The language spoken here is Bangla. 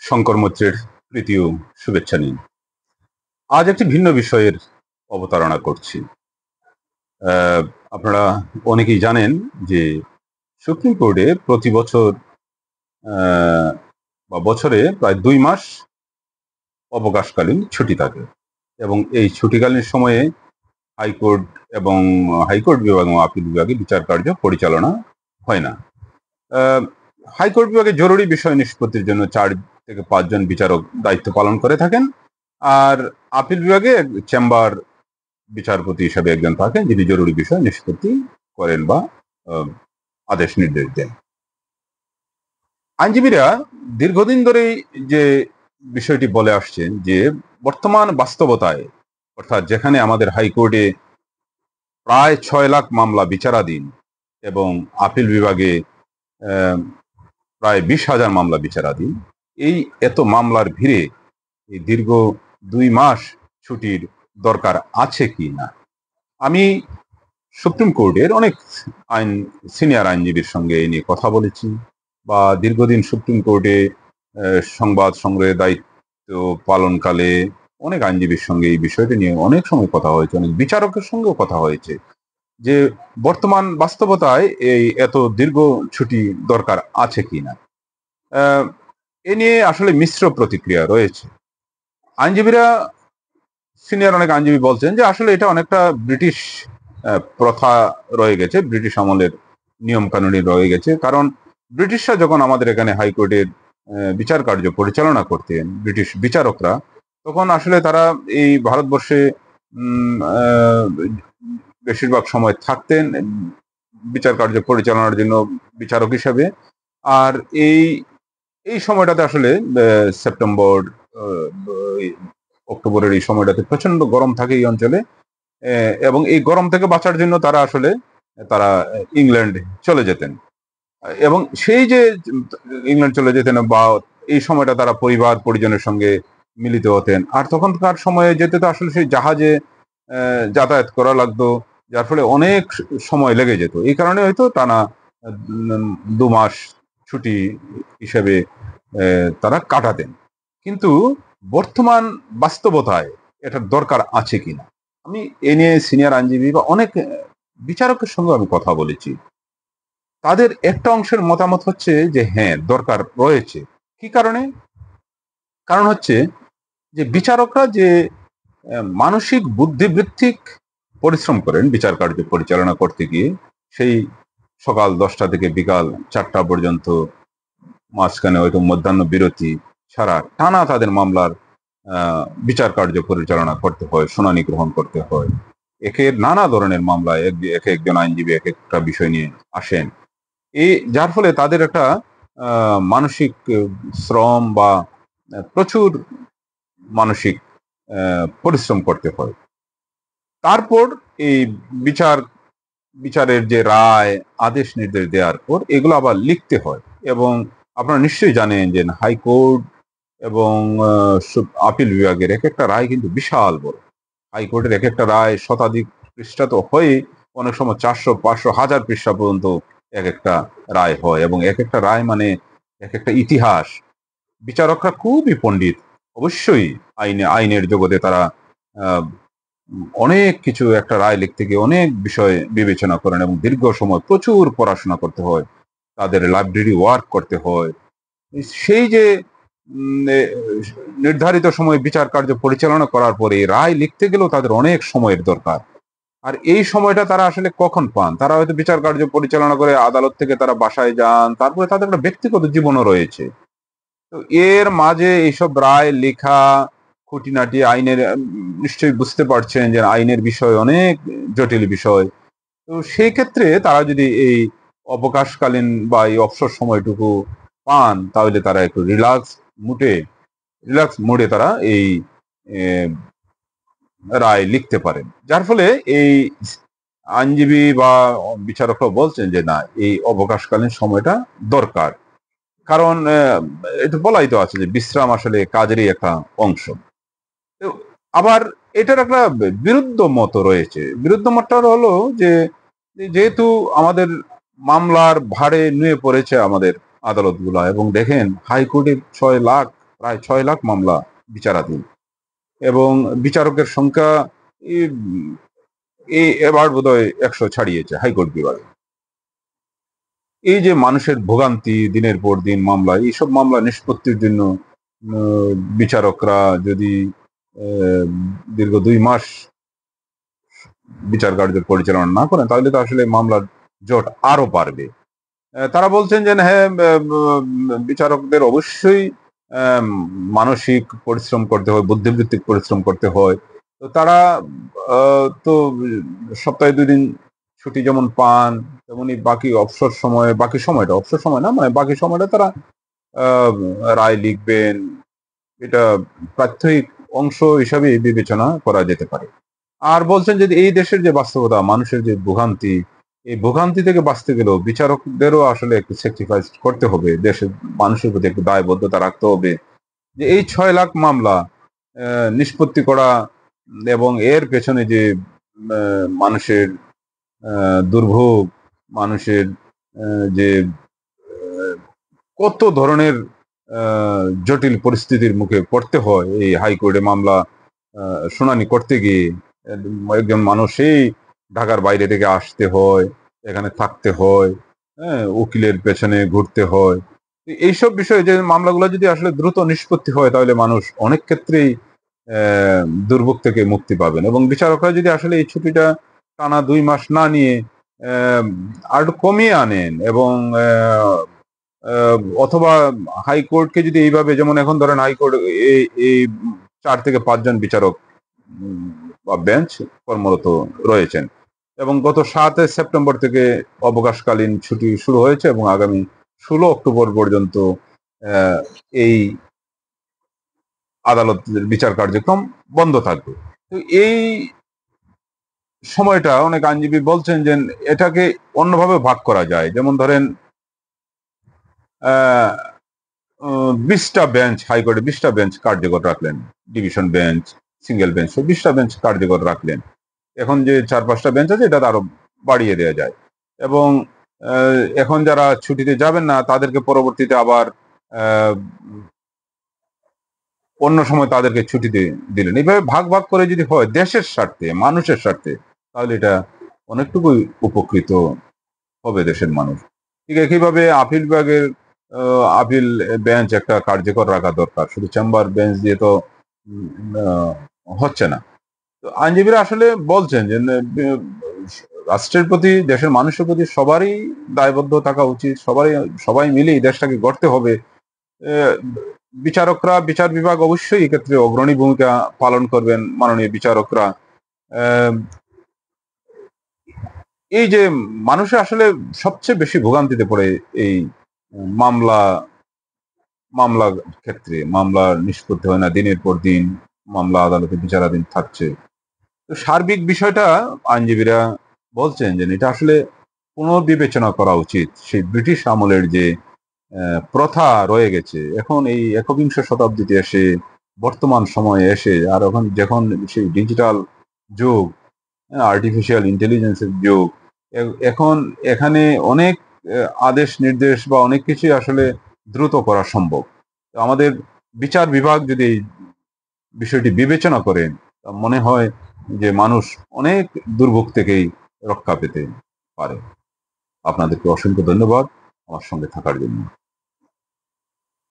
শঙ্কর মৈত্রের প্রীতি ও শুভেচ্ছা নিন। আজ একটি ভিন্ন বিষয়ের অবতারণা করছি। আপনারা অনেকেই জানেন যে সুপ্রিম কোর্টে প্রতি বছর বা বছরে প্রায় 2 মাস অবকাশকালীন ছুটি থাকে এবং এই ছুটিকালীন সময়ে হাইকোর্ট এবং হাইকোর্ট বিভাগ এবং আপিল বিভাগে বিচার কার্য পরিচালনা হয় না। হাইকোর্ট বিভাগে জরুরি বিষয় নিষ্পত্তির জন্য 4 থেকে 5 জন বিচারক দায়িত্ব পালন করে থাকেন, আর আপিল বিভাগে চেম্বার বিচারপতি হিসাবে একজন থাকেন যিনি জরুরি বিষয় নিষ্পত্তি করেন বা আদেশ নির্দেশ দেন। আইনজীবীরা দীর্ঘদিন ধরেই যে বিষয়টি বলে আসছেন যে বর্তমান বাস্তবতায়, অর্থাৎ যেখানে আমাদের হাইকোর্টে প্রায় 6 লাখ মামলা বিচারাধীন এবং আপিল বিভাগে প্রায় 20,000 মামলা বিচারাধীন, এই এত মামলার ভিড়ে এই দীর্ঘ 2 মাস ছুটির দরকার আছে কি না। আমি সুপ্রিম কোর্টের অনেক সিনিয়র আইনজীবীর সঙ্গে এই নিয়ে কথা বলেছি, বা দীর্ঘদিন সুপ্রিম কোর্টে সংবাদ সংগ্রহের দায়িত্ব পালনকালে অনেক আইনজীবীর সঙ্গে এই বিষয়টি নিয়ে অনেক সময় কথা হয়েছে, অনেক বিচারকের সঙ্গেও কথা হয়েছে যে বর্তমান বাস্তবতায় এই এত দীর্ঘ ছুটি দরকার আছে কিনা। এ নিয়ে আসলে মিশ্র প্রতিক্রিয়া রয়েছে। আইনজীবীরা, সিনিয়র অনেক আইনজীবী বলছেন যে আসলে এটা অনেকটা ব্রিটিশ প্রথা রয়ে গেছে, ব্রিটিশ আমলের নিয়ম কানুনই রয়ে গেছে। কারণ ব্রিটিশরা যখন আমাদের এখানে হাইকোর্টের বিচার কার্য পরিচালনা করতেন, ব্রিটিশ বিচারকরা, তখন আসলে তারা এই ভারতবর্ষে বেশিরভাগ সময় থাকতেন বিচার কার্য পরিচালনার জন্য বিচারক হিসাবে। আর এই এই সময়টাতে আসলে সেপ্টেম্বর অক্টোবরের এই সময়টাতে প্রচন্ড গরম থাকে এই অঞ্চলে, এবং এই গরম থেকে বাঁচার জন্য তারা ইংল্যান্ড চলে যেতেন, এবং সেই যে ইংল্যান্ড চলে যেতেন বা এই সময়টা তারা পরিবার পরিজনের সঙ্গে মিলিত হতেন। আর তখনকার সময়ে যেতে তো আসলে সেই জাহাজে যাতায়াত করা লাগতো, যার ফলে অনেক সময় লেগে যেত। এই কারণে হয়তো টানা 2 মাস ছুটি হিসেবে তারা কাটাতেন। কিন্তু বর্তমান বাস্তবতায় এটার দরকার আছে কিনা, আমি এ নিয়ে সিনিয়র আইনজীবী বা অনেক বিচারকের সঙ্গে আমি কথা বলেছি। তাদের একটা অংশের মতামত হচ্ছে যে হ্যাঁ, দরকার রয়েছে। কি কারণে? কারণ হচ্ছে যে বিচারকরা যে মানসিক বুদ্ধিবৃত্তিক পরিশ্রম করেন বিচার কার্য পরিচালনা করতে গিয়ে, সেই সকাল 10টা থেকে বিকাল 4টা পর্যন্ত, মাঝখানে হয়তো মধ্যাহ্ন বিরতি ছাড়া টানা তাদের মামলার বিচার কার্য পরিচালনা করতে হয়, শুনানি গ্রহণ করতে হয়। একের নানা ধরনের মামলায় এক একজন আইনজীবী এক একটা বিষয় নিয়ে আসেন। এই যার ফলে তাদের একটা মানসিক শ্রম বা প্রচুর মানসিক পরিশ্রম করতে হয়। তারপর এই বিচারের যে রায়, আদেশ নির্দেশ দেওয়ার পর এগুলো আবার লিখতে হয়। এবং আপনারা নিশ্চয়ই জানেন যে হাইকোর্ট এবং আপিল বিভাগের এক একটা রায় কিন্তু বিশাল বড়। হাইকোর্টের এক একটা রায় শতাধিক পৃষ্ঠা তো হয়, অনেক সময় 400, 500, 1000 পৃষ্ঠা পর্যন্ত এক একটা রায় হয়, এবং এক একটা রায় মানে এক একটা ইতিহাস। বিচারকরা খুবই পণ্ডিত, অবশ্যই আইনের জগতে তারা অনেক কিছু, একটা রায় লিখতে গিয়ে অনেক বিষয় বিবেচনা করেন এবং দীর্ঘ সময় প্রচুর পড়াশোনা করতে হয়, তাদের লাইব্রেরি ওয়ার্ক করতে হয়। সেই যে নির্ধারিত সময় বিচার কার্য পরিচালনা করার পরে রায় লিখতে গেলেও তাদের অনেক সময়ের দরকার। আর এই সময়টা তারা আসলে কখন পান? তারা হয়তো বিচার কার্য পরিচালনা করে আদালত থেকে তারা বাসায় যান, তারপরে তাদের একটা ব্যক্তিগত জীবনও রয়েছে। তো এর মাঝে এইসব রায় লেখা, খুঁটিনাটি আইনের, নিশ্চয়ই বুঝতে পারছেন যে আইনের বিষয় অনেক জটিল বিষয়। তো সেই ক্ষেত্রে তারা যদি এই অবকাশকালীন বা এই অবসর সময়টুকু পান, তাহলে তারা একটু রিল্যাক্স মুডে তারা এই রায় লিখতে পারেন। যার ফলে এই আইনজীবী বা বিচারকরা বলছেন যে না, এই অবকাশকালীন সময়টা দরকার। কারণ এটা বলাই তো আছে যে বিশ্রাম আসলে কাজেরই একটা অংশ। তো আবার এটার একটা বিরুদ্ধ মত রয়েছে। বিরুদ্ধ মতটা হলো যে যেহেতু আমাদের মামলার ভারে নুয়ে পড়েছে আমাদের আদালতগুলো, এবং দেখেন হাইকোর্টে 6 লাখ প্রায় 6 লাখ মামলা বিচারাধীন, এবং বিচারকের সংখ্যা এই এবার বোধহয় 100 ছাড়িয়েছে হাইকোর্ট বিভাগে। এই যে মানুষের ভোগান্তি, দিনের পর দিন মামলা, এইসব মামলা নিষ্পত্তির জন্য বিচারকরা যদি দীর্ঘ 2 মাস বিচার কার্য পরিচালনা না করেন, তাহলে তো আসলে মামলার জট আরো বাড়বে। তারা বলছেন যে হ্যাঁ, বিচারকদের অবশ্যই মানসিক পরিশ্রম করতে হয়, বুদ্ধিবৃত্তিক পরিশ্রম করতে হয়। তো তারা তো সপ্তাহে 2 দিন ছুটি যেমন পান, তেমনি বাকি অবসর সময়, বাকি সময়টা অবসর সময় না, মানে বাকি সময়টা তারা আহ, রায় লিখবেন, এটা প্রাত্যহিক অংশ হিসাবে বিবেচনা করা যেতে পারে। আর বলছেন যে এই দেশের যে বাস্তবতা, মানুষের যে ভোগান্তি, এই ভোগান্তি থেকে বাঁচতে গেলেও বিচারকদেরও আসলে একটু স্যাক্রিফাইস করতে হবে, দেশের মানুষের প্রতি একটু দায়বদ্ধতা রাখতে হবে। যে এই 6 লাখ মামলা নিষ্পত্তি করা, এবং এর পেছনে যে মানুষের দুর্ভোগ, মানুষের যে কত ধরনের জটিল পরিস্থিতির মুখে পড়তে হয় এই হাইকোর্টে মামলা শুনানি করতে গিয়ে। একজন মানুষই ঢাকার বাইরে থেকে আসতে হয়, এখানে থাকতে হয়, হ্যাঁ, উকিলের পেছনে ঘুরতে হয়। এইসব বিষয়ে যে মামলাগুলো যদি আসলে দ্রুত নিষ্পত্তি হয়, তাহলে মানুষ অনেক ক্ষেত্রেই দুর্ভোগ থেকে মুক্তি পাবেন, এবং বিচারকরা যদি আসলে এই ছুটিটা টানা 2 মাস না নিয়ে আর একটু কমিয়ে আনেন, এবং অথবা হাইকোর্টকে যদি এইভাবে, যেমন এখন ধরেন হাইকোর্ট এই এই 4 থেকে 5 জন বিচারক বা বেঞ্চ কর্মরত রয়েছেন, এবং গত 7 সেপ্টেম্বর থেকে অবকাশকালীন ছুটি শুরু হয়েছে, এবং আগামী 16 অক্টোবর পর্যন্ত এই আদালতের বিচার কার্যক্রম বন্ধ থাকবে। তো এই সময়টা অনেক আইনজীবী বলছেন যে এটাকে অন্যভাবে ভাগ করা যায়, যেমন ধরেন 20টা বেঞ্চ, হাইকোর্টে 20টা বেঞ্চ কার্যকর রাখলেন, ডিভিশন বেঞ্চ, সিঙ্গেল বেঞ্চ, 20টা বেঞ্চ কার্যকর রাখলেন। এখন যে 4-5টা বেঞ্চ আছে, এটা আরো বাড়িয়ে দেওয়া যায়, এবং এখন যারা ছুটিতে যাবেন না, তাদেরকে পরবর্তীতে আবার অন্য সময় তাদেরকে ছুটি দিলেন। এইভাবে ভাগ ভাগ করে যদি হয় দেশের স্বার্থে, মানুষের স্বার্থে, তাহলে এটা অনেকটুকুই উপকৃত হবে দেশের মানুষ। ঠিক একইভাবে আপিল বিভাগের আপিল বেঞ্চ একটা কার্যকর রাখা দরকার, শুধু চেম্বার বেঞ্চ দিয়ে তো হচ্ছে না। তো আইনজীবীরা আসলে বলছেন যে রাষ্ট্রের প্রতি, দেশের মানুষের প্রতি সবারই দায়বদ্ধ থাকা উচিত, সবাই মিলেই দেশটাকে গড়তে হবে। বিচারকরা, বিচার বিভাগ অবশ্যই এক্ষেত্রে অগ্রণী ভূমিকা পালন করবেন, মাননীয় বিচারকরা। এই যে মানুষের আসলে সবচেয়ে বেশি ভোগান্তিতে পড়ে এই মামলা মামলা ক্ষেত্রে, মামলা নিষ্পত্তি হয় না, দিনের পর দিন মামলা আদালতে বিচারাধীন থাকছে। তো সার্বিক বিষয়টা আইনজীবীরা বলছেন যে এটা আসলে পুনর্বিবেচনা করা উচিত। সেই ব্রিটিশ আমলের যে প্রথা রয়ে গেছে, এখন এই একবিংশ শতাব্দীতে এসে, বর্তমান সময়ে এসে, আর যখন সেই ডিজিটাল যুগ, আর্টিফিশিয়াল ইন্টেলিজেন্সের যুগ, এখন এখানে অনেক আদেশ নির্দেশ বা অনেক কিছুই আসলে দ্রুত করা সম্ভব। তো আমাদের বিচার বিভাগ যদি এই বিষয়টি বিবেচনা করেন, মনে হয় যে মানুষ অনেক দুর্ভোগ থেকেই রক্ষা পেতে পারে। আপনাদেরকে অসংখ্য ধন্যবাদ আমার সঙ্গে থাকার জন্য।